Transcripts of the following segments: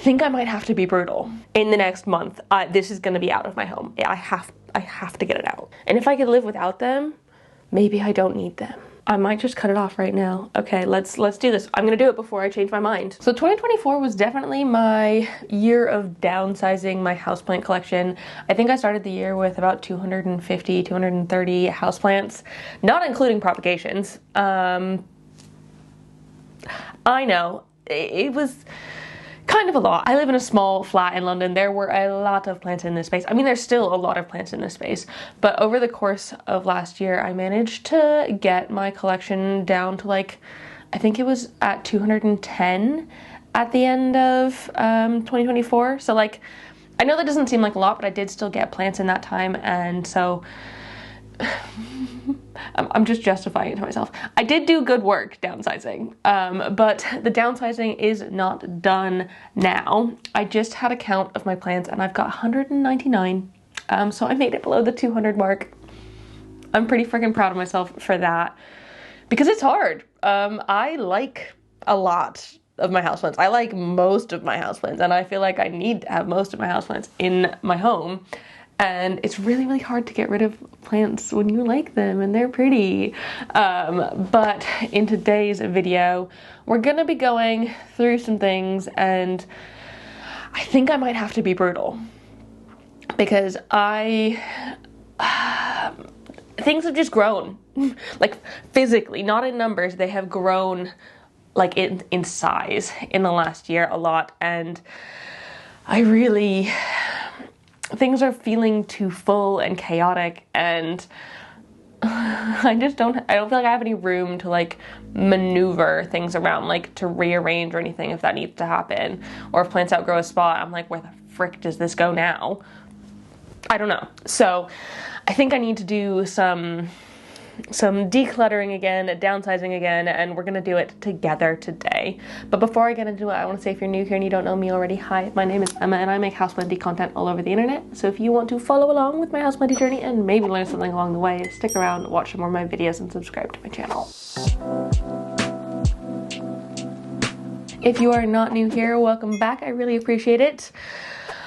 think I might have to be brutal. In the next month, this is gonna be out of my home. I have to get it out. And if I could live without them, maybe I don't need them. I might just cut it off right now. Okay, let's do this. I'm gonna do it before I change my mind. So 2024 was definitely my year of downsizing my houseplant collection. I think I started the year with about 250, 230 houseplants, not including propagations. I know, it was kind of a lot. I live in a small flat in London. There were a lot of plants in this space. I mean, there's still a lot of plants in this space, but over the course of last year, I managed to get my collection down to like, I think it was at 210 at the end of 2024. So like, I know that doesn't seem like a lot, but I did still get plants in that time, and so I'm just justifying it to myself. I did do good work downsizing, but the downsizing is not done now. I just had a count of my plants and I've got 199, so I made it below the 200 mark. I'm pretty freaking proud of myself for that, because it's hard. I like a lot of my houseplants. I like most of my houseplants, and I feel like I need to have most of my houseplants in my home. And it's really, really hard to get rid of plants when you like them and they're pretty. But in today's video, we're gonna be going through some things, and I think I might have to be brutal, because things have just grown, like physically, not in numbers. They have grown like in size in the last year a lot, and things are feeling too full and chaotic, and I don't feel like I have any room to like maneuver things around, like to rearrange or anything if that needs to happen. Or if plants outgrow a spot, I'm like, where the frick does this go now? I don't know. So I think I need to do some decluttering again, downsizing again, and we're gonna do it together today. But before I get into it, I want to say, if you're new here and you don't know me already, hi, my name is Emma and I make houseplanty content all over the internet. So if you want to follow along with my houseplanty journey and maybe learn something along the way, stick around, watch some more of my videos, and subscribe to my channel. If you are not new here, welcome back. I really appreciate it.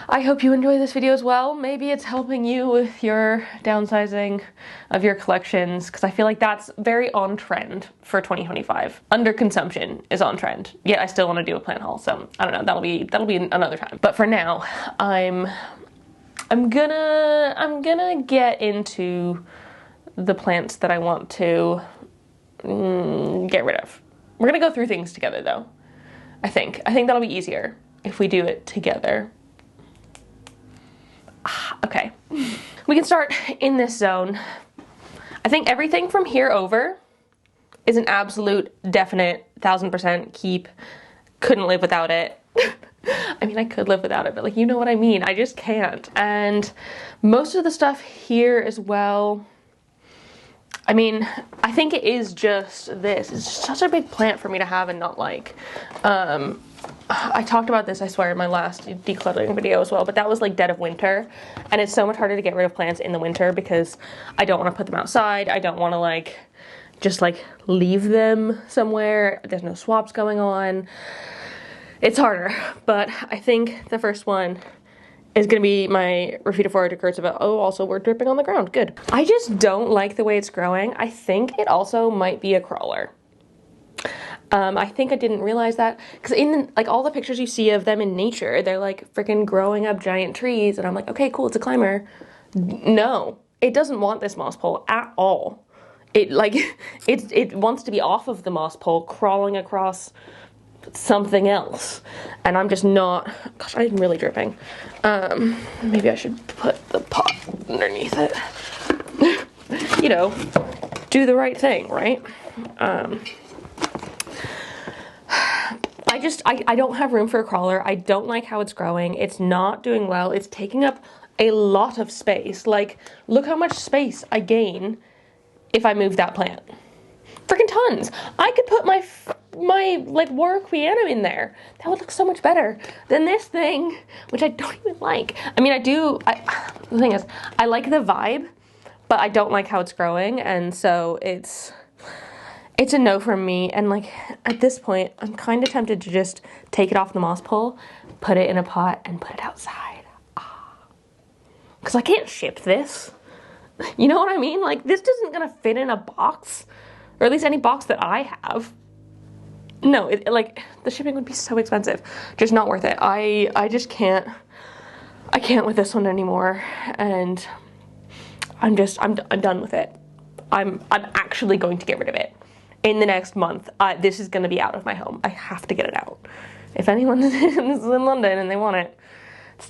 I hope you enjoy this video as well. Maybe it's helping you with your downsizing of your collections, because I feel like that's very on trend for 2025. Underconsumption is on trend. Yet I still want to do a plant haul, so I don't know. That'll be another time. But for now, I'm gonna get into the plants that I want to get rid of. We're gonna go through things together though. I think that'll be easier if we do it together. Okay, we can start in this zone. I think everything from here over is an absolute, definite, 1000% keep. Couldn't live without it. I mean, I could live without it, but like, you know what I mean? I just can't. And most of the stuff here as well, I mean, I think it is just this. It's just such a big plant for me to have and not like. I talked about this, I swear, in my last decluttering video as well, but that was like dead of winter, and it's so much harder to get rid of plants in the winter because I don't want to put them outside. I don't want to like just like leave them somewhere. There's no swaps going on. It's harder, but I think the first one is gonna be my Raffidophora decursiva. Oh, also we're dripping on the ground, good. I just don't like the way it's growing. I think it also might be a crawler. I think I didn't realize that, because in like all the pictures you see of them in nature, they're like freaking growing up giant trees, and I'm like, okay, cool, it's a climber. No, it doesn't want this moss pole at all. It like, it wants to be off of the moss pole, crawling across something else, and I'm just not. Gosh, I'm really dripping. Maybe I should put the pot underneath it. You know, do the right thing, right? I don't have room for a crawler. I don't like how it's growing. It's not doing well. It's taking up a lot of space. Like, look how much space I gain if I move that plant. Freaking tons. I could put my like Warwickwianum in there. That would look so much better than this thing, which I don't even like. I mean, the thing is, I like the vibe, but I don't like how it's growing, and so it's It's a no from me, and like at this point, I'm kind of tempted to just take it off the moss pole, put it in a pot, and put it outside. Because I can't ship this. You know what I mean? Like, this isn't gonna fit in a box, or at least any box that I have. No, like, the shipping would be so expensive. Just not worth it. I just can't. I can't with this one anymore, and I'm done with it. I'm actually going to get rid of it. In the next month, this is going to be out of my home. I have to get it out. If anyone's in London and they want it.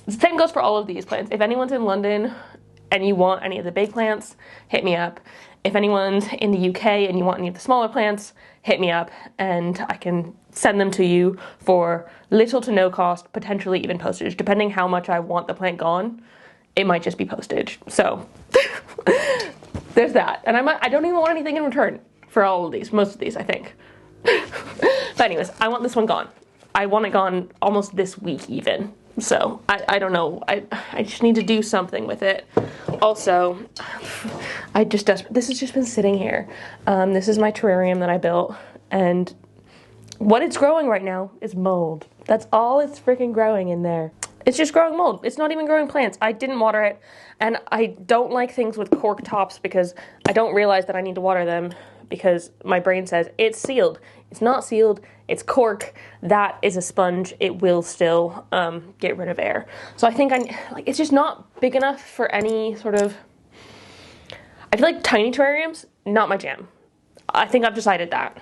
The same goes for all of these plants. If anyone's in London and you want any of the big plants, hit me up. If anyone's in the UK and you want any of the smaller plants, hit me up and I can send them to you for little to no cost, potentially even postage. Depending how much I want the plant gone, it might just be postage. So there's that. And I don't even want anything in return for all of these, most of these, I think. But anyways, I want this one gone. I want it gone almost this week even. So I don't know. I just need to do something with it. Also, this has just been sitting here. This is my terrarium that I built, and what it's growing right now is mold. That's all it's freaking growing in there. It's just growing mold. It's not even growing plants. I didn't water it, and I don't like things with cork tops because I don't realize that I need to water them because my brain says it's sealed. It's not sealed. It's cork. That is a sponge. It will still get rid of air. So I think it's just not big enough for any sort of. I feel like tiny terrariums, not my jam. I think I've decided that.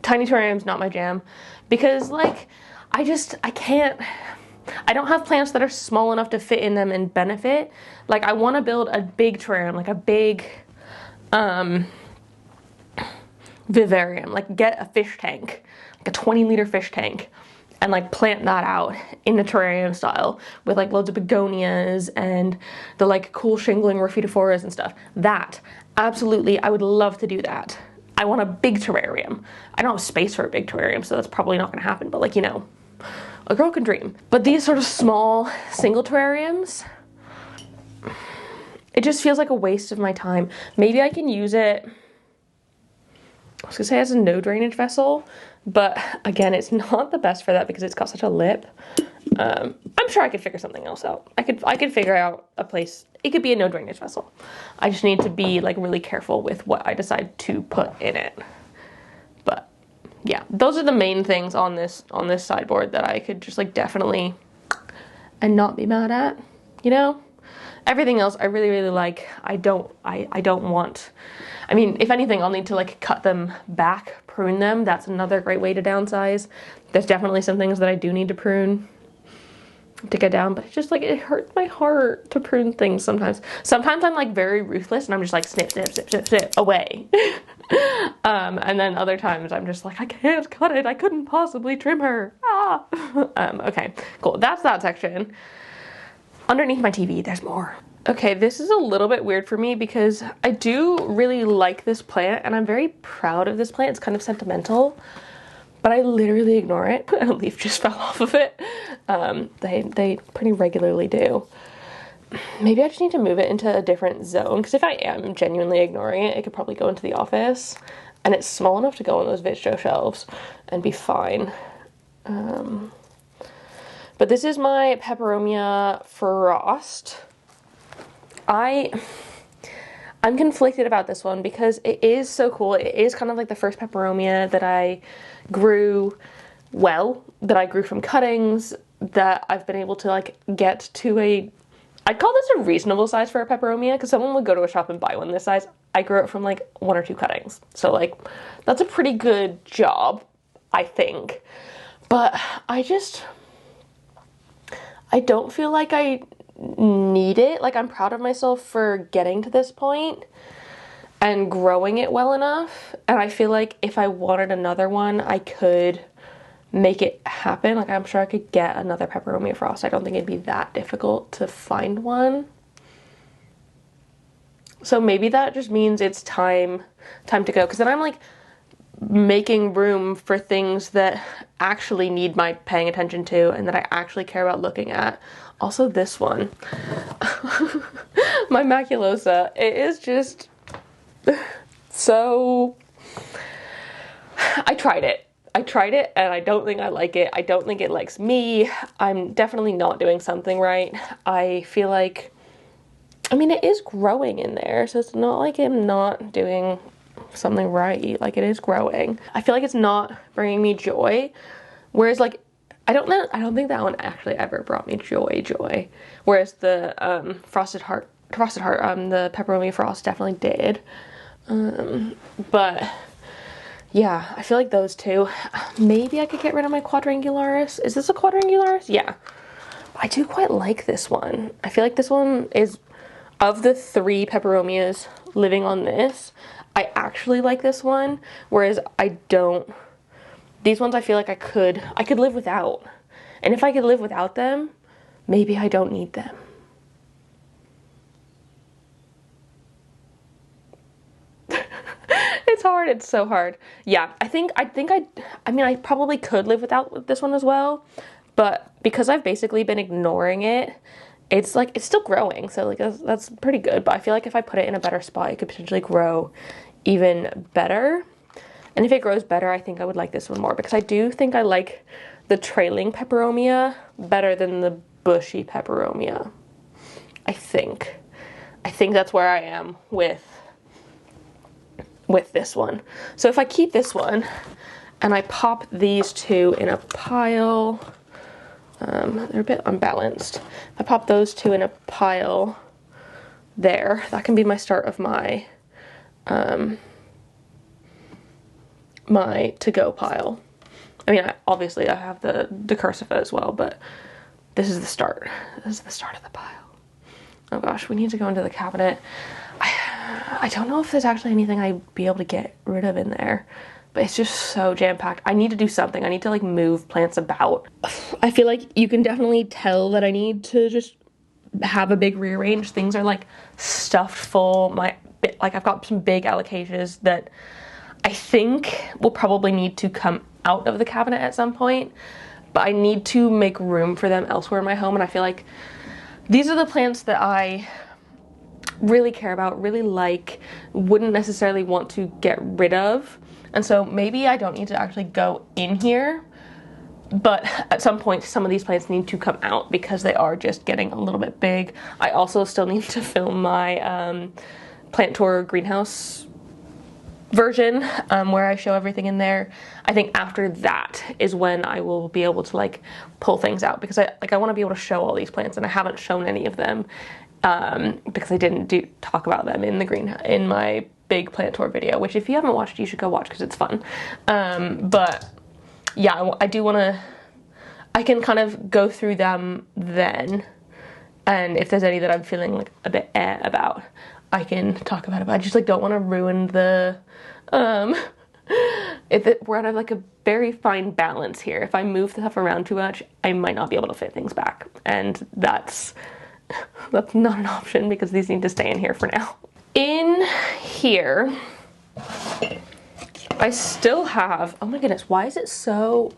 Tiny terrariums, not my jam, because like I can't. I don't have plants that are small enough to fit in them and benefit. Like I want to build a big terrarium, like a big vivarium, like get a fish tank, like a 20-liter fish tank, and like plant that out in the terrarium style with like loads of begonias and the like cool shingling rhaphidophoras and stuff. That, absolutely, I would love to do that. I want a big terrarium. I don't have space for a big terrarium, so that's probably not gonna happen, but like, you know, a girl can dream. But these sort of small single terrariums, it just feels like a waste of my time. Maybe I can use it, I was gonna say as a no drainage vessel, but again, it's not the best for that because it's got such a lip. I'm sure I could figure something else out. I could figure out a place. It could be a no drainage vessel. I just need to be like really careful with what I decide to put in it. But yeah, those are the main things on this sideboard that I could just like definitely and not be mad at, you know? Everything else I really, really like. I don't want, I mean, if anything, I'll need to like cut them back, prune them. That's another great way to downsize. There's definitely some things that I do need to prune to get down, but it's just like, it hurts my heart to prune things sometimes. Sometimes I'm like very ruthless and I'm just like snip, snip, snip, snip, snip, away. And then other times I'm just like, I can't cut it. I couldn't possibly trim her. Ah. Okay, cool. That's that section. Underneath my TV, there's more. Okay, this is a little bit weird for me because I do really like this plant and I'm very proud of this plant. It's kind of sentimental, but I literally ignore it. A leaf just fell off of it. They pretty regularly do. Maybe I just need to move it into a different zone because if I am genuinely ignoring it, it could probably go into the office and it's small enough to go on those Vitro shelves and be fine. But this is my Peperomia Frost. I'm conflicted about this one because it is so cool. It is kind of like the first Peperomia that I grew that I grew from cuttings, that I've been able to like get to I'd call this a reasonable size for a Peperomia because someone would go to a shop and buy one this size. I grew it from like 1 or 2 cuttings. So like, that's a pretty good job, I think. But I don't feel like I need it. Like, I'm proud of myself for getting to this point and growing it well enough. And I feel like if I wanted another one, I could make it happen. Like, I'm sure I could get another Peperomia Frost. I don't think it'd be that difficult to find one. So maybe that just means it's time to go. Because then I'm like making room for things that actually need my paying attention to and that I actually care about looking at. Also this one, my maculosa, it is just so, I tried it. I tried it and I don't think I like it. I don't think it likes me. I'm definitely not doing something right. I feel like, I mean, it is growing in there, so it's not like I'm not doing something right. Like, it is growing. I feel like it's not bringing me joy. Whereas, like, I don't think that one actually ever brought me joy. Whereas the Frosted Heart, the Peperomia Frost definitely did. But yeah, I feel like those two. Maybe I could get rid of my Quadrangularis. Is this a Quadrangularis? Yeah. I do quite like this one. I feel like this one is, of the 3 Peperomias living on this, I actually like this one, whereas I don't. These ones I feel like I could live without. And if I could live without them, maybe I don't need them. It's hard. It's so hard. Yeah, I mean, I probably could live without this one as well, but because I've basically been ignoring it, it's like, it's still growing. So like, that's pretty good. But I feel like if I put it in a better spot, it could potentially grow even better. And if it grows better, I think I would like this one more, because I do think I like the trailing Peperomia better than the bushy Peperomia. I think that's where I am with this one. So if I keep this one and I pop these two in a pile, they're a bit unbalanced. If I pop those two in a pile there, that can be my start of my my to-go pile. I mean, obviously I have the Decursiva as well, but this is the start. This is the start of the pile. Oh gosh, we need to go into the cabinet. I don't know if there's actually anything I'd be able to get rid of in there, but it's just so jam-packed. I need to do something. I need to like move plants about. I feel like you can definitely tell that I need to just have a big rearrange. Things are like stuffed full. I've got some big alocasias that I think will probably need to come out of the cabinet at some point, but I need to make room for them elsewhere in my home. And I feel like these are the plants that I really care about, really like, wouldn't necessarily want to get rid of. And so maybe I don't need to actually go in here, but at some point some of these plants need to come out because they are just getting a little bit big. I also still need to film my plant tour greenhouse version where I show everything in there. I think after that is when I will be able to like pull things out, because I want to be able to show all these plants, and I haven't shown any of them because I didn't talk about them in my big plant tour video, which if you haven't watched, you should go watch because it's fun. But yeah, I do want to, I can kind of go through them then, and if there's any that I'm feeling like a bit about, I can talk about it. But I just like don't want to ruin the we're at like a very fine balance here. If I move stuff around too much, I might not be able to fit things back, and that's not an option because these need to stay in here for now. In here, I still have, oh my goodness, why is it so,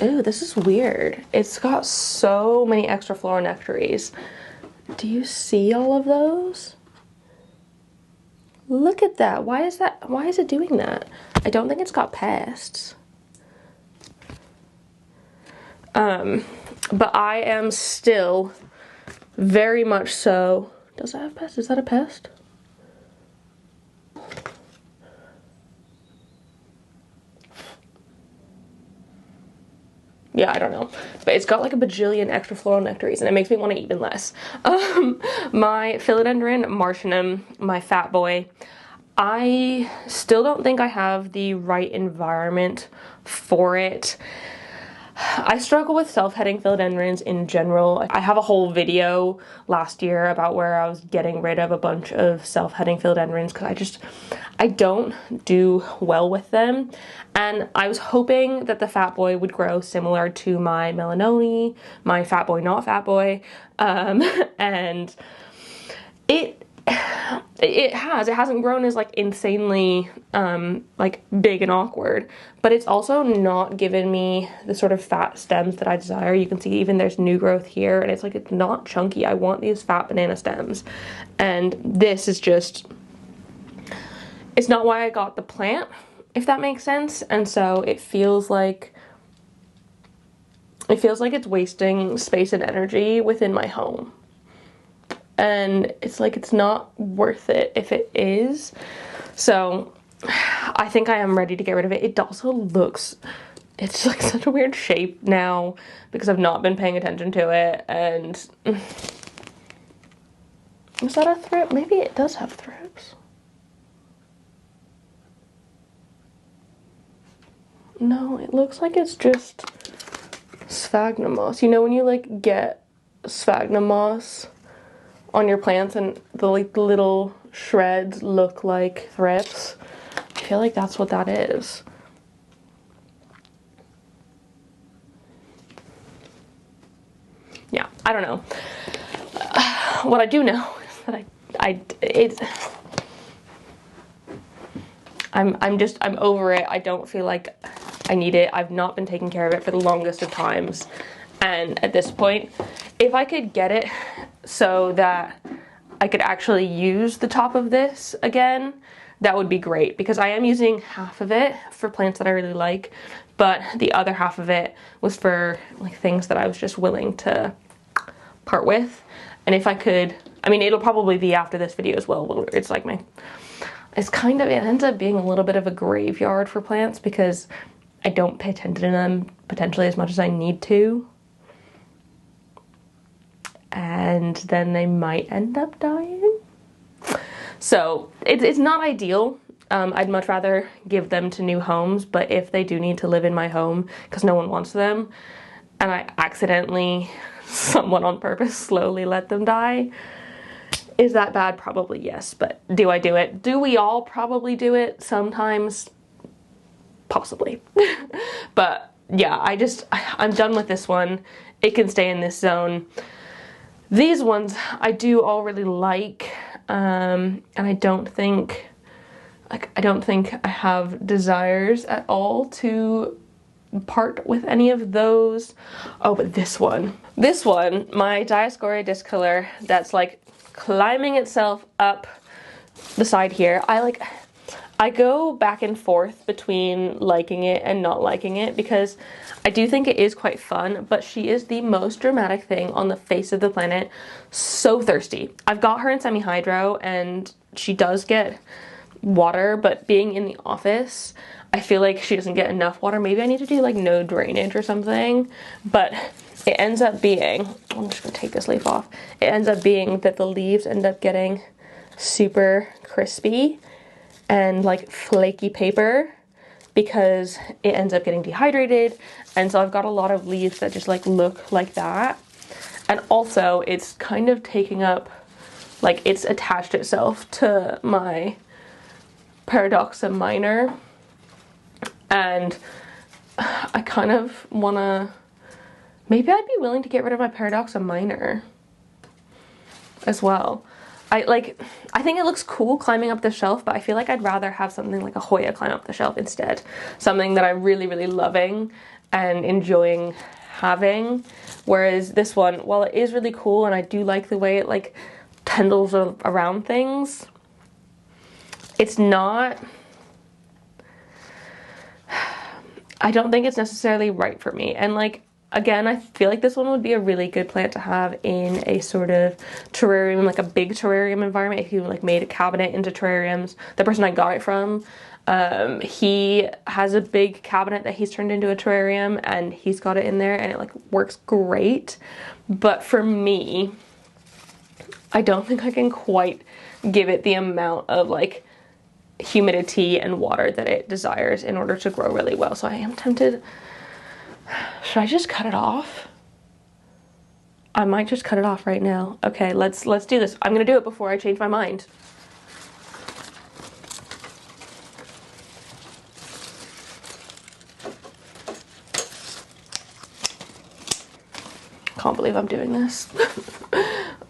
ew, this is weird. It's got so many extra floral nectaries. Do you see all of those? Look at that. Why is it doing that? I don't think it's got pests. But I am still very much so, does that have pests? Is that a pest? Yeah, I don't know, but it's got like a bajillion extra floral nectaries, and it makes me want to eat even less. My Philodendron Martianum, my fat boy, I still don't think I have the right environment for it. I struggle with self-heading philodendrons in general. I have a whole video last year about where I was getting rid of a bunch of self-heading philodendrons because I don't do well with them. And I was hoping that the fat boy would grow similar to my melanone, my fat boy not fat boy, and it hasn't grown as like insanely like big and awkward, but it's also not given me the sort of fat stems that I desire. You can see even there's new growth here, and it's like, it's not chunky. I want these fat banana stems, and this is just, it's not why I got the plant. if that makes sense. And so it feels like it's wasting space and energy within my home. And it's like, it's not worth it if it is. So I think I am ready to get rid of it. It also looks, it's like such a weird shape now because I've not been paying attention to it. And is that a thrip? Maybe it does have thrips. No, it looks like it's just sphagnum moss. You know when you like get sphagnum moss on your plants and the like little shreds look like thrips? I feel like that's what that is. Yeah, I don't know. What I do know is that I'm over it. I don't feel like I need it. I've not been taking care of it for the longest of times. And at this point, if I could get it so that I could actually use the top of this again, that would be great, because I am using half of it for plants that I really like, but the other half of it was for like things that I was just willing to part with. And if I could, I mean, it'll probably be after this video as well. It's like it ends up being a little bit of a graveyard for plants because I don't pay attention to them potentially as much as I need to. And then they might end up dying. So it's not ideal. I'd much rather give them to new homes, but if they do need to live in my home because no one wants them, and I accidentally, someone on purpose, slowly let them die, is that bad? Probably yes. But do I do it? Do we all probably do it sometimes? Possibly. But yeah, I'm done with this one. It can stay in this zone. These ones I do all really like, and I don't think I have desires at all to part with any of those. Oh, but this one, my Dioscorea discolor that's like climbing itself up the side here. I go back and forth between liking it and not liking it because I do think it is quite fun, but she is the most dramatic thing on the face of the planet. So thirsty. I've got her in semi-hydro and she does get water, but being in the office, I feel like she doesn't get enough water. Maybe I need to do like no drainage or something, but it ends up being, I'm just gonna take this leaf off. It ends up being that the leaves end up getting super crispy and like flaky paper because it ends up getting dehydrated. And so I've got a lot of leaves that just like look like that. And also it's kind of taking up, like it's attached itself to my Paradoxa minor. And I kind of wanna, maybe I'd be willing to get rid of my Paradoxa minor as well. I think it looks cool climbing up the shelf, but I feel like I'd rather have something like a Hoya climb up the shelf instead. Something that I'm really, really loving and enjoying having. Whereas this one, while it is really cool and I do like the way it like tendrils around things, it's not, I don't think it's necessarily right for me. And like, again, I feel like this one would be a really good plant to have in a sort of terrarium, like a big terrarium environment. If you like made a cabinet into terrariums, the person I got it from, he has a big cabinet that he's turned into a terrarium and he's got it in there and it like works great. But for me, I don't think I can quite give it the amount of like humidity and water that it desires in order to grow really well. So I am tempted. Should I just cut it off? I might just cut it off right now. Okay, let's do this. I'm gonna do it before I change my mind. Can't believe I'm doing this.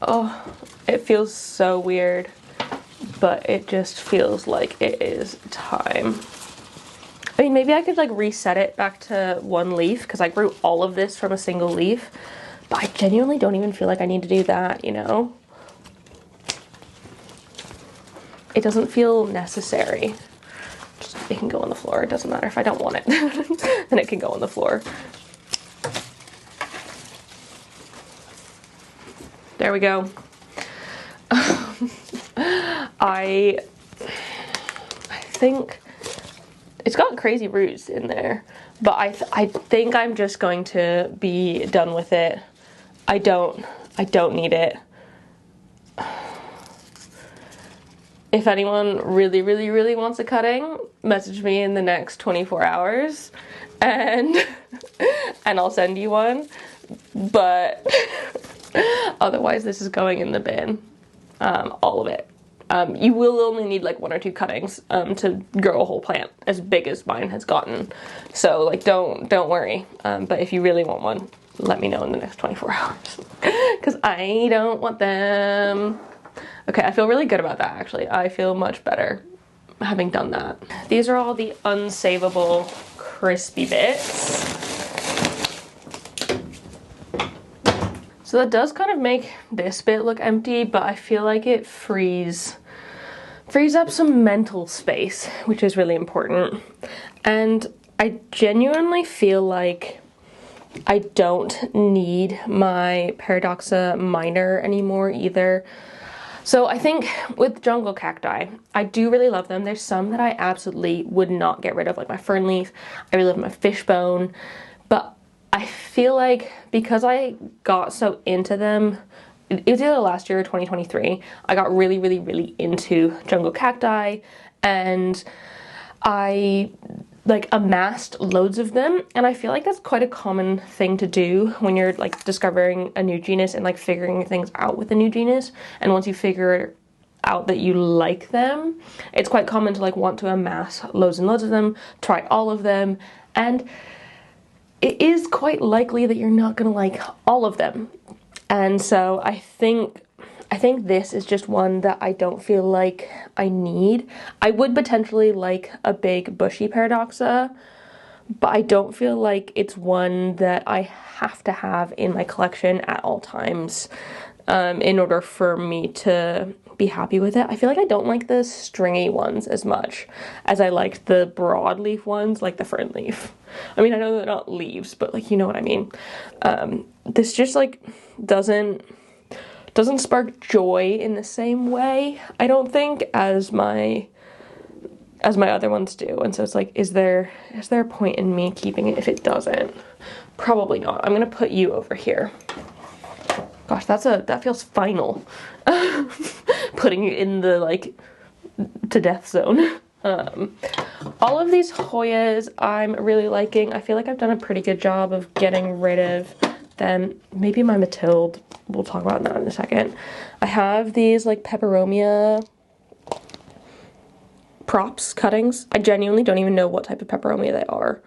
Oh, it feels so weird, but it just feels like it is time. I mean, maybe I could like reset it back to one leaf because I grew all of this from a single leaf, but I genuinely don't even feel like I need to do that, you know? It doesn't feel necessary. Just it can go on the floor. It doesn't matter if I don't want it. Then it can go on the floor. There we go. I think it's got crazy roots in there, but I think I'm just going to be done with it. I don't need it. If anyone really wants a cutting, message me in the next 24 hours and I'll send you one. But otherwise this is going in the bin. All of it. You will only need like 1 or 2 cuttings to grow a whole plant as big as mine has gotten. So like don't worry. But if you really want one, let me know in the next 24 hours. Because I don't want them. Okay, I feel really good about that actually. I feel much better having done that. These are all the unsavable crispy bits. So that does kind of make this bit look empty, but I feel like it frees up some mental space, which is really important. And I genuinely feel like I don't need my Paradoxa minor anymore either. So I think with jungle cacti, I do really love them. There's some that I absolutely would not get rid of, like my fern leaf. I really love my fishbone, but I feel like because I got so into them, it was either last year or 2023, I got really into jungle cacti, and I like amassed loads of them, and I feel like that's quite a common thing to do when you're like discovering a new genus and like figuring things out with a new genus. And once you figure out that you like them, it's quite common to like want to amass loads and loads of them, try all of them, and it is quite likely that you're not gonna like all of them. And so I think this is just one that I don't feel like I need. I would potentially like a big bushy Paradoxa, but I don't feel like it's one that I have to have in my collection at all times in order for me to be happy with it. I feel like I don't like the stringy ones as much as I like the broadleaf ones, like the fern leaf. I mean, I know they're not leaves, but like, you know what I mean. This just like doesn't spark joy in the same way, I don't think, as my other ones do. And so it's like, is there a point in me keeping it if it doesn't? Probably not. I'm gonna put you over here. Gosh, that feels final. Putting you in the like to death zone. All of these Hoyas I'm really liking. I feel like I've done a pretty good job of getting rid of them. Maybe my Mathilde, we'll talk about that in a second. I have these like Peperomia props cuttings. I genuinely don't even know what type of Peperomia they are.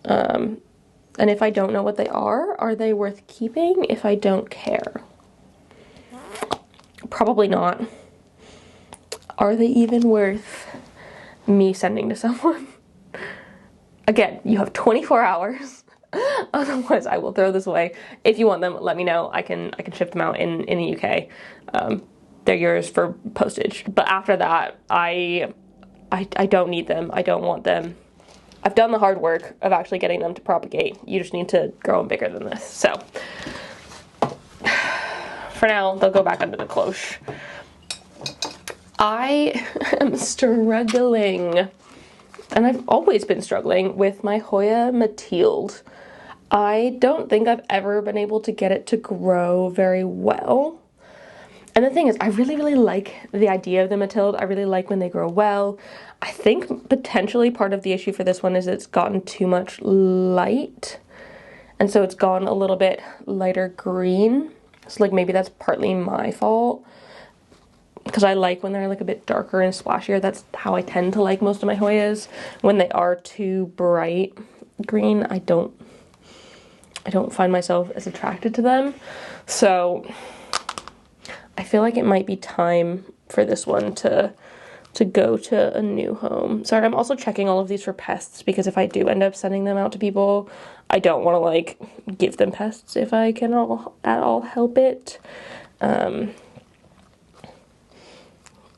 And if I don't know what they are they worth keeping if I don't care? Probably not. Are they even worth me sending to someone? Again, you have 24 hours. Otherwise, I will throw this away. If you want them, let me know. I can ship them out in the UK. They're yours for postage. But after that, I don't need them. I don't want them. I've done the hard work of actually getting them to propagate. You just need to grow them bigger than this. So, for now, they'll go back under the cloche. I am struggling, and I've always been struggling with my Hoya Mathilde. I don't think I've ever been able to get it to grow very well. And the thing is, I really like the idea of the Mathilde. I really like when they grow well. I think potentially part of the issue for this one is it's gotten too much light. And so it's gone a little bit lighter green. So like maybe that's partly my fault. Because I like when they're like a bit darker and splashier. That's how I tend to like most of my Hoyas. When they are too bright green, I don't find myself as attracted to them. So I feel like it might be time for this one to go to a new home. Sorry, I'm also checking all of these for pests, because if I do end up sending them out to people, I don't want to like give them pests if I can at all help it.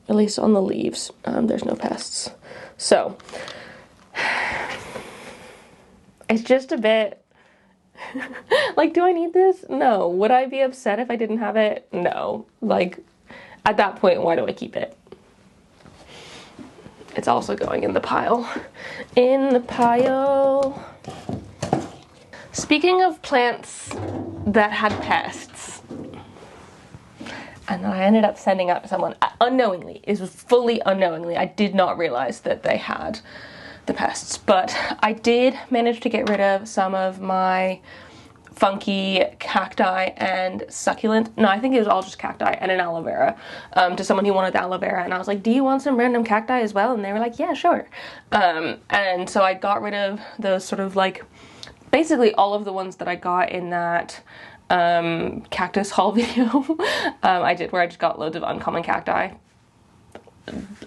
At least on the leaves, there's no pests. So, it's just a bit, like, do I need this? No. Would I be upset if I didn't have it? No. Like, at that point, why do I keep it? It's also going in the pile. In the pile. Speaking of plants that had pests, and that I ended up sending out to someone unknowingly, it was fully unknowingly, I did not realize that they had the pests, but I did manage to get rid of some of my funky cacti and succulent, no, I think it was all just cacti and an aloe vera, to someone who wanted the aloe vera, and I was like, do you want some random cacti as well? And they were like, yeah, sure. And so I got rid of those sort of like, basically all of the ones that I got in that cactus haul video I did, where I just got loads of uncommon cacti.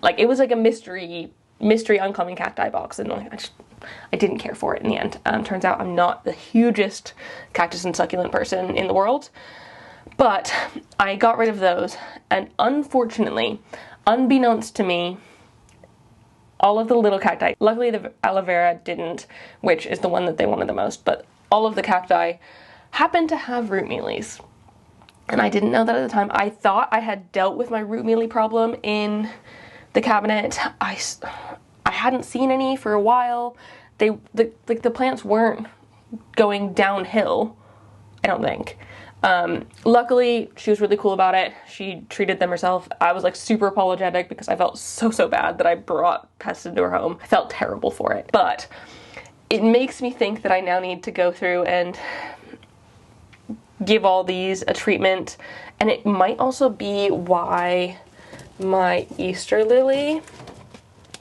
Like, it was like a mystery uncommon cacti box, and I didn't care for it in the end. Turns out I'm not the hugest cactus and succulent person in the world, but I got rid of those, and unfortunately, unbeknownst to me, all of the little cacti, luckily the aloe vera didn't, which is the one that they wanted the most, but all of the cacti happened to have root mealies. And I didn't know that at the time. I thought I had dealt with my root mealy problem in the cabinet. I hadn't seen any for a while. The plants weren't going downhill, I don't think. Luckily, she was really cool about it. She treated them herself. I was like super apologetic because I felt so bad that I brought pests into her home. I felt terrible for it. But it makes me think that I now need to go through and give all these a treatment. And it might also be why my Easter lily,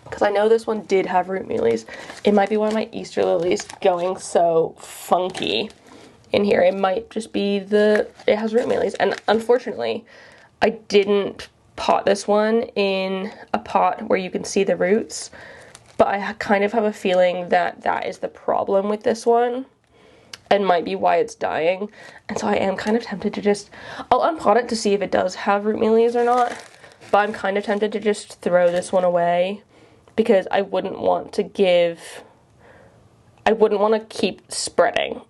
because I know this one did have root mealies, it might be why my Easter lily's going so funky in here. It might just be it has root mealies. And unfortunately, I didn't pot this one in a pot where you can see the roots, but I kind of have a feeling that that is the problem with this one and might be why it's dying. And so I am kind of tempted to just, I'll unpot it to see if it does have root mealies or not, but I'm kind of tempted to just throw this one away because I wouldn't want to keep spreading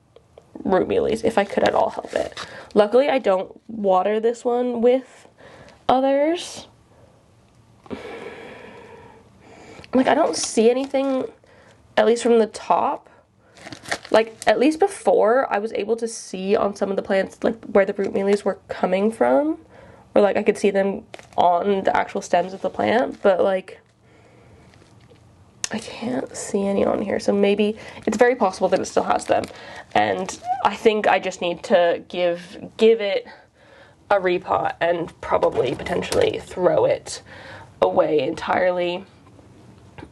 root mealies if I could at all help it. Luckily, I don't water this one with others. Like, I don't see anything, at least from the top. Like, at least before, I was able to see on some of the plants, like, where the root mealies were coming from. Or, like, I could see them on the actual stems of the plant. But, like, I can't see any on here. So maybe, it's very possible that it still has them. And I think I just need to give it a repot and probably potentially throw it away entirely.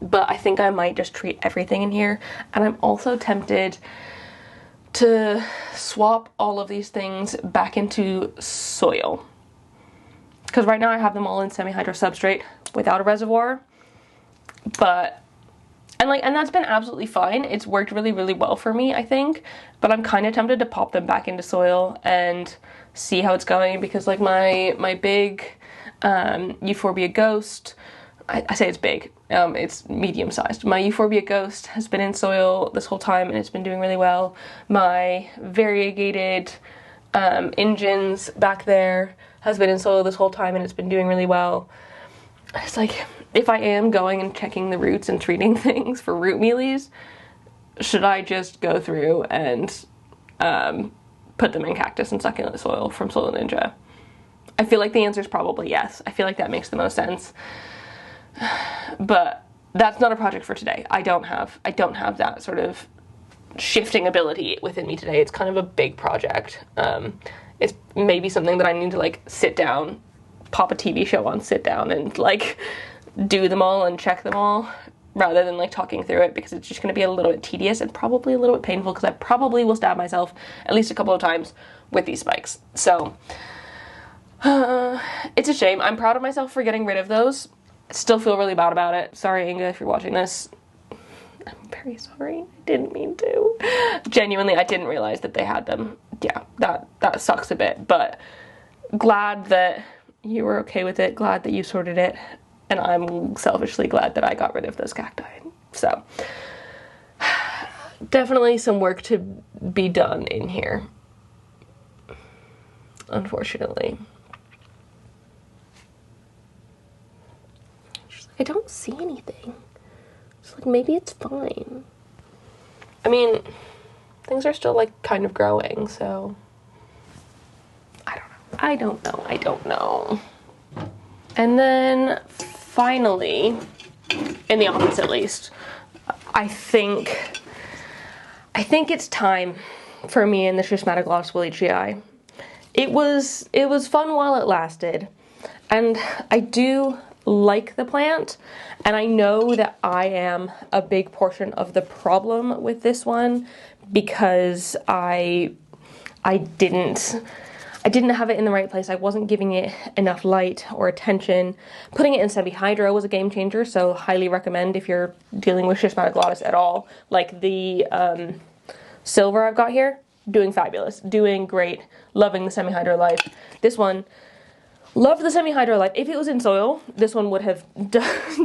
But I think I might just treat everything in here. And I'm also tempted to swap all of these things back into soil. Because right now I have them all in semi-hydro substrate without a reservoir. And that's been absolutely fine. It's worked really, really well for me, I think. But I'm kind of tempted to pop them back into soil and see how it's going. Because like my big Euphorbia Ghost, I say it's big, it's medium-sized. My Euphorbia Ghost has been in soil this whole time and it's been doing really well. My variegated Ingens back there has been in soil this whole time and it's been doing really well. It's like, if I am going and checking the roots and treating things for root mealies, should I just go through and put them in cactus and succulent soil from Soil Ninja? I feel like the answer is probably yes. I feel like that makes the most sense. But that's not a project for today. I don't have that sort of shifting ability within me today. It's kind of a big project. It's maybe something that I need to like sit down, pop a TV show on, sit down and like do them all and check them all rather than like talking through it, because it's just going to be a little bit tedious and probably a little bit painful because I probably will stab myself at least a couple of times with these spikes. So it's a shame. I'm proud of myself for getting rid of those. Still feel really bad about it. Sorry, Inga, if you're watching this. I'm very sorry. I didn't mean to. Genuinely, I didn't realize that they had them. Yeah, that sucks a bit, but glad that you were okay with it. Glad that you sorted it and I'm selfishly glad that I got rid of those cacti. So, definitely some work to be done in here, unfortunately. I don't see anything. It's like, maybe it's fine. I mean, things are still like kind of growing, so I don't know. And then finally, in the office at least, I think it's time for me and the Schismatic Lotus Willichii. It was fun while it lasted, and I do like the plant, and I know that I am a big portion of the problem with this one because I didn't have it in the right place. I wasn't giving it enough light or attention. Putting it in semi-hydro was a game changer, so highly recommend if you're dealing with Schismatic Lotus at all. Like the silver I've got here, doing fabulous, doing great, loving the semi-hydro life. This one, loved the semi-hydro life. If it was in soil, this one would have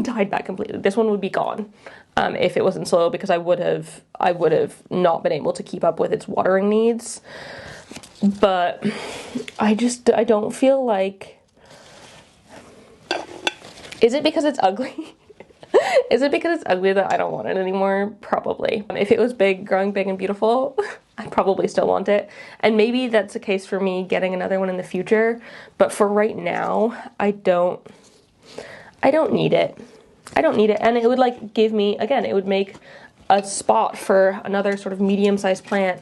died back completely. This one would be gone if it was in soil, because I would have not been able to keep up with its watering needs. But I don't feel like... Is it because it's ugly? Is it because it's ugly that I don't want it anymore? Probably. If it was big, growing big and beautiful, I probably still want it. And maybe that's the case for me getting another one in the future. But for right now, I don't need it. I don't need it. And it would like give me, again, it would make a spot for another sort of medium-sized plant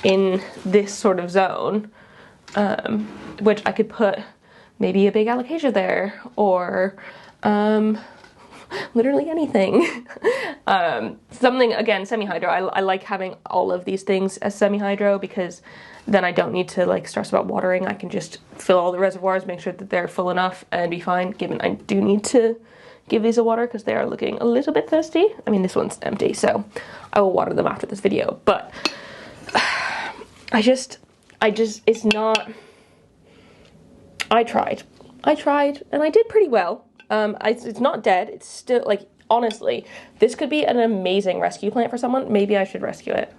in this sort of zone, which I could put maybe a big alocasia there, or literally anything. Something, again, semi-hydro. I like having all of these things as semi-hydro because then I don't need to like stress about watering. I can just fill all the reservoirs, make sure that they're full enough, and be fine, given I do need to give these a water because they are looking a little bit thirsty. I mean, this one's empty, so I will water them after this video, but I just, it's not, I tried, and I did pretty well. It's not dead, it's still, like, honestly, this could be an amazing rescue plant for someone. Maybe I should rescue it.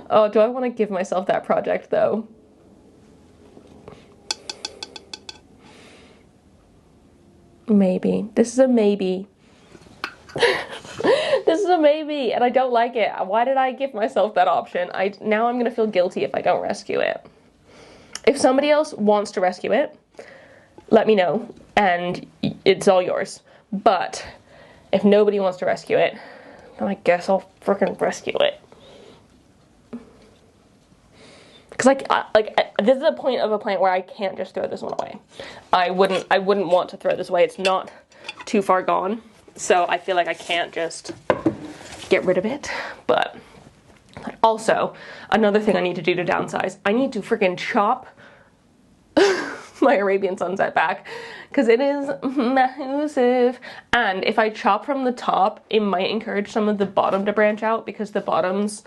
Oh, do I want to give myself that project, though? Maybe. This is a maybe. This is a maybe, and I don't like it. Why did I give myself that option? Now I'm gonna feel guilty if I don't rescue it. If somebody else wants to rescue it, let me know, and it's all yours. But if nobody wants to rescue it, then I guess I'll frickin' rescue it. Because this is a point of a plant where I can't just throw this one away. I wouldn't want to throw this away. It's not too far gone, so I feel like I can't just get rid of it. But also, another thing I need to do to downsize, I need to freaking chop my Arabian Sunset back, because it is massive. And if I chop from the top, it might encourage some of the bottom to branch out, because the bottom's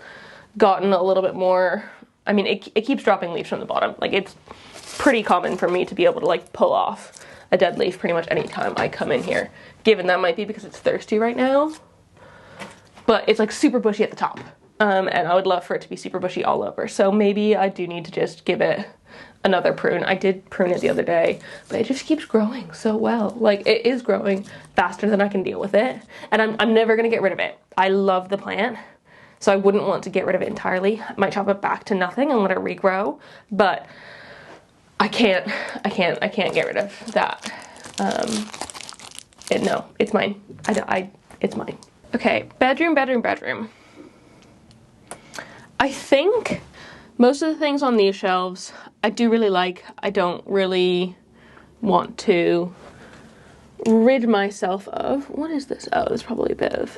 gotten a little bit more... I mean, it keeps dropping leaves from the bottom. Like, it's pretty common for me to be able to, like, pull off a dead leaf pretty much any time I come in here. Given that might be because it's thirsty right now. But it's, like, super bushy at the top. And I would love for it to be super bushy all over. So maybe I do need to just give it another prune. I did prune it the other day, but it just keeps growing so well. Like, it is growing faster than I can deal with it. And I'm never going to get rid of it. I love the plant. So I wouldn't want to get rid of it entirely. I might chop it back to nothing and let it regrow, but I can't get rid of that. No, it's mine. It's mine. Okay, bedroom. I think most of the things on these shelves I do really like. I don't really want to rid myself of. What is this? Oh, there's probably a bit of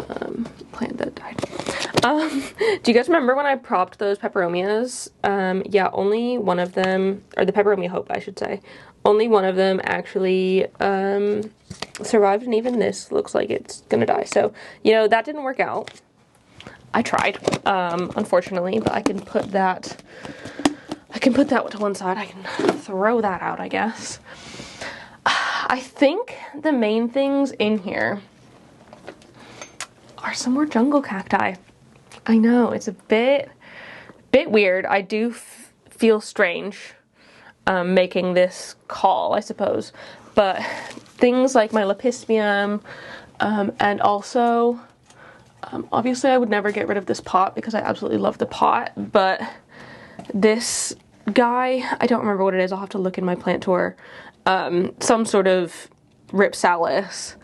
plant that died. Do you guys remember when I propped those peperomias? Yeah, only one of them, or the peperomia hope, I should say, only one of them actually survived, and even this looks like it's gonna die. So, you know, that didn't work out. I tried, unfortunately, but I can put that I can put that to one side. I can throw that out, I guess. I think the main things in here are some more jungle cacti. I know, it's a bit weird. I do feel strange making this call, I suppose. But things like my lepismium, and also, obviously I would never get rid of this pot because I absolutely love the pot, but this guy, I don't remember what it is, I'll have to look in my plant tour, some sort of Ripsalis.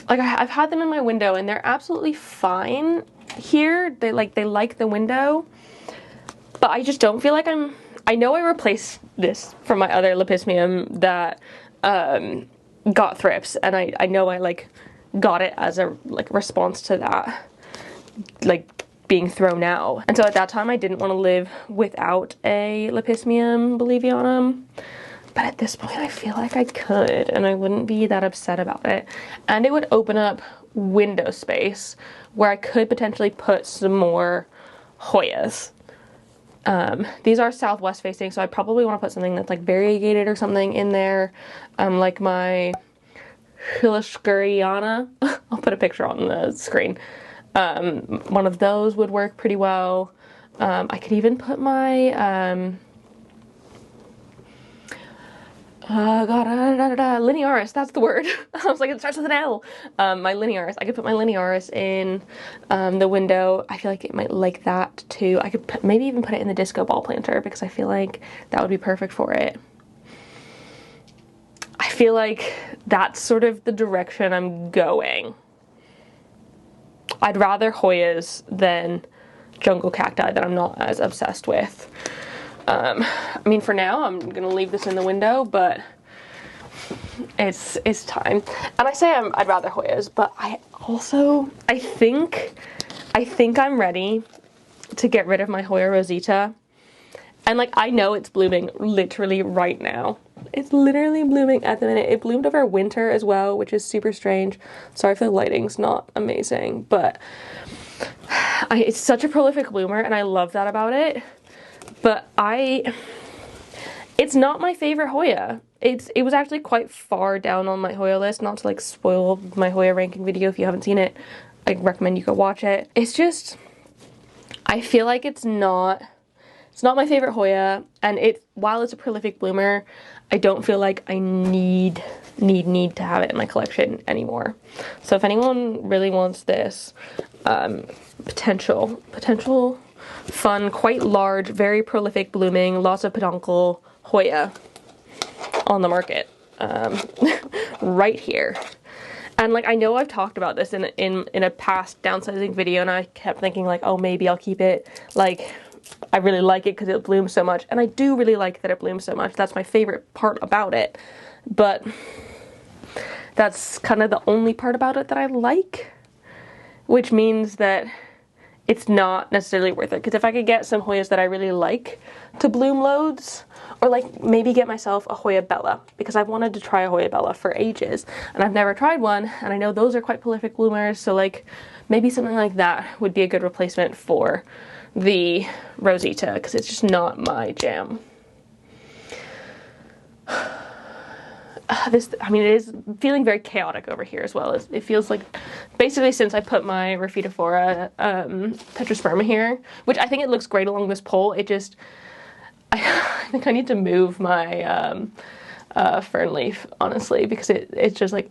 Like, I've had them in my window and they're absolutely fine here. They like the window, but I just don't feel like I know I replaced this from my other lepismium that got thrips, and I know I like got it as a response to that like being thrown out. And so at that time I didn't want to live without a lepismium bolivianum. But at this point I feel like I could, and I wouldn't be that upset about it. And it would open up window space where I could potentially put some more Hoyas. These are southwest facing, so I probably want to put something that's like variegated or something in there. Like my Philodendron. I'll put a picture on the screen. One of those would work pretty well. I could even put my linearis, that's the word. I was like, it starts with an L. My linearis, I could put my linearis in the window. I feel like it might like that too. I could maybe even put it in the disco ball planter because I feel like that would be perfect for it. I feel like that's sort of the direction I'm going. I'd rather Hoyas than jungle cacti that I'm not as obsessed with. I mean, for now, I'm gonna leave this in the window, but it's time. And I say I'd rather Hoyas, but I think I'm ready to get rid of my Hoya rosita. And like, I know it's blooming literally right now. It's literally blooming at the minute. It bloomed over winter as well, which is super strange. Sorry if the lighting's not amazing, but it's such a prolific bloomer and I love that about it. But it's not my favorite Hoya. It was actually quite far down on my Hoya list, not to like spoil my Hoya ranking video if you haven't seen it. I recommend you go watch it. It's just, I feel like it's not my favorite Hoya, and while it's a prolific bloomer, I don't feel like I need to have it in my collection anymore. So if anyone really wants this potential fun, quite large, very prolific blooming, lots of peduncle Hoya on the market, right here. And like, I know I've talked about this in a past downsizing video, and I kept thinking like, oh, maybe I'll keep it. Like, I really like it because it blooms so much, and I do really like that it blooms so much. That's my favorite part about it, but that's kind of the only part about it that I like, which means that it's not necessarily worth it. Because if I could get some Hoyas that I really like to bloom loads, or like maybe get myself a Hoya Bella, because I've wanted to try a Hoya Bella for ages and I've never tried one, and I know those are quite prolific bloomers, so like maybe something like that would be a good replacement for the Rosita, because it's just not my jam. I mean, it is feeling very chaotic over here as well. It feels like, basically since I put my Rhaphidophora Petrosperma here, which I think it looks great along this pole, I think I need to move my fern leaf, honestly, because it's just like,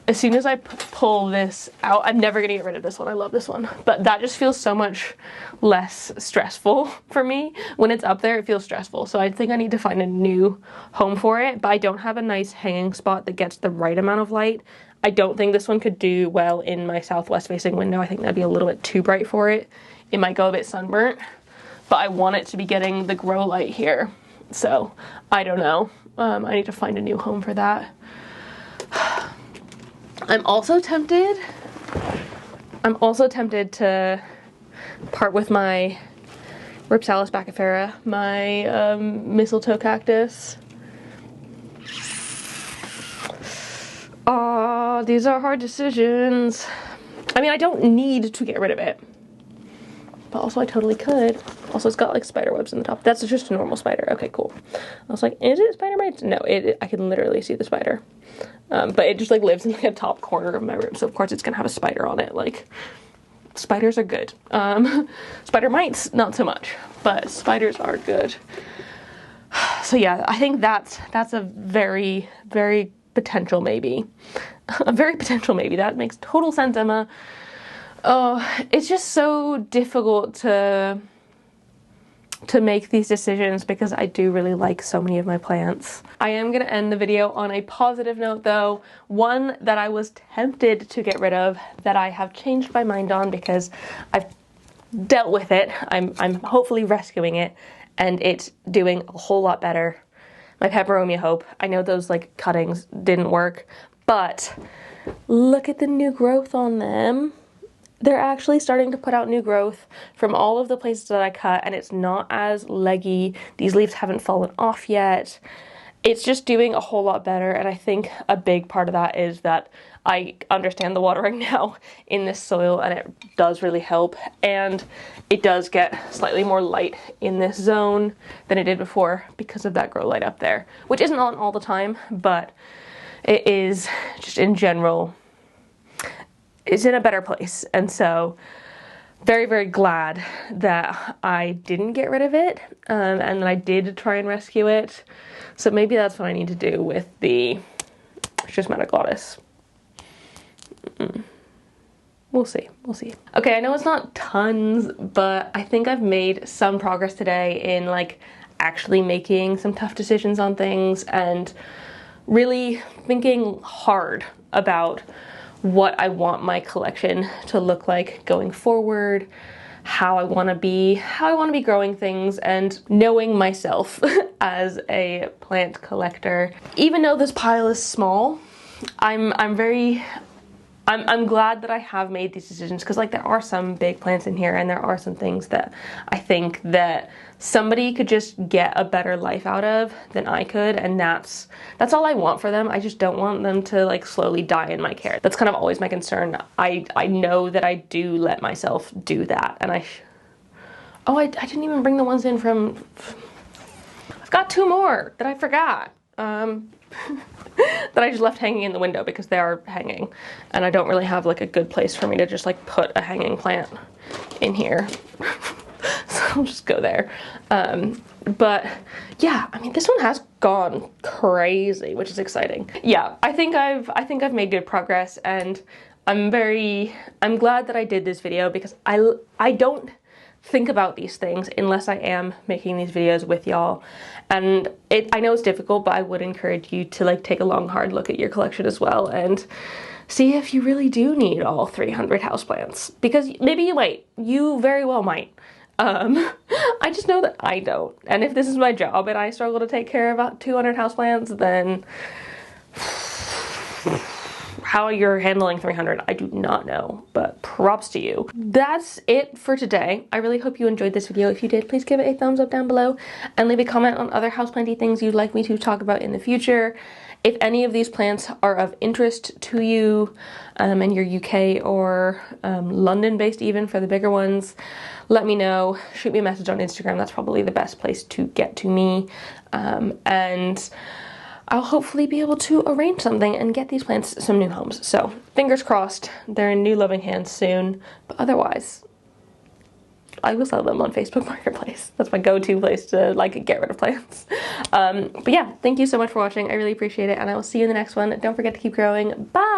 as soon as I pull this out, I'm never gonna get rid of this one. I love this one. But that just feels so much less stressful for me. When it's up there, it feels stressful. So I think I need to find a new home for it, but I don't have a nice hanging spot that gets the right amount of light. I don't think this one could do well in my southwest facing window. I think that'd be a little bit too bright for it. It might go a bit sunburnt, but I want it to be getting the grow light here. So I don't know. I need to find a new home for that. I'm also tempted to part with my Rhipsalis baccifera, my mistletoe cactus. Oh, these are hard decisions. I mean, I don't need to get rid of it. but also I totally could. Also, it's got like spider webs in the top. That's just a normal spider. Okay, cool. I was like, is it spider mites? No, I can literally see the spider. But it just like lives in like a top corner of my room, so of course it's gonna have a spider on it. Like, spiders are good. Spider mites, not so much, but spiders are good. So yeah, I think that's a very, very potential maybe. A very potential maybe. That makes total sense, Emma. Oh, it's just so difficult to make these decisions because I do really like so many of my plants. I am going to end the video on a positive note though, one that I was tempted to get rid of that I have changed my mind on because I've dealt with it. I'm hopefully rescuing it and it's doing a whole lot better. My Peperomia hope. I know those like cuttings didn't work, but look at the new growth on them. They're actually starting to put out new growth from all of the places that I cut, and it's not as leggy. These leaves haven't fallen off yet. It's just doing a whole lot better, and I think a big part of that is that I understand the watering now in this soil, and it does really help, and it does get slightly more light in this zone than it did before because of that grow light up there, which isn't on all the time, but it is just in general. It's in a better place, and so very, very glad that I didn't get rid of it, and that I did try and rescue it. So maybe that's what I need to do with the Schismatic Glottis. We'll see, we'll see. Okay, I know it's not tons, but I think I've made some progress today in like actually making some tough decisions on things and really thinking hard about what I want my collection to look like going forward, how I want to be growing things, and knowing myself as a plant collector. Even though this pile is small, I'm glad that I have made these decisions because like there are some big plants in here and there are some things that I think that somebody could just get a better life out of than I could, and that's all I want for them. I just don't want them to like slowly die in my care. That's kind of always my concern. I know that I do let myself do that, and I didn't even bring the ones in from, I've got two more that I forgot. That I just left hanging in the window because they are hanging, and I don't really have like a good place for me to just like put a hanging plant in here. So I'll just go there. But yeah, I mean, this one has gone crazy, which is exciting. Yeah, I think I've made good progress, and I'm glad that I did this video because I don't think about these things unless I am making these videos with y'all. And I know it's difficult, but I would encourage you to like take a long, hard look at your collection as well and see if you really do need all 300 houseplants, because maybe you might. You very well might. I just know that I don't. And if this is my job and I struggle to take care of about 200 houseplants, then how you're handling 300, I do not know, but props to you. That's it for today. I really hope you enjoyed this video. If you did, please give it a thumbs up down below and leave a comment on other houseplanty things you'd like me to talk about in the future. If any of these plants are of interest to you, and you're UK or London based even for the bigger ones, let me know. Shoot me a message on Instagram. That's probably the best place to get to me. And I'll hopefully be able to arrange something and get these plants some new homes. So fingers crossed, they're in new loving hands soon. But otherwise, I will sell them on Facebook Marketplace. That's my go-to place to like get rid of plants. But yeah, thank you so much for watching. I really appreciate it, and I will see you in the next one. Don't forget to keep growing. Bye!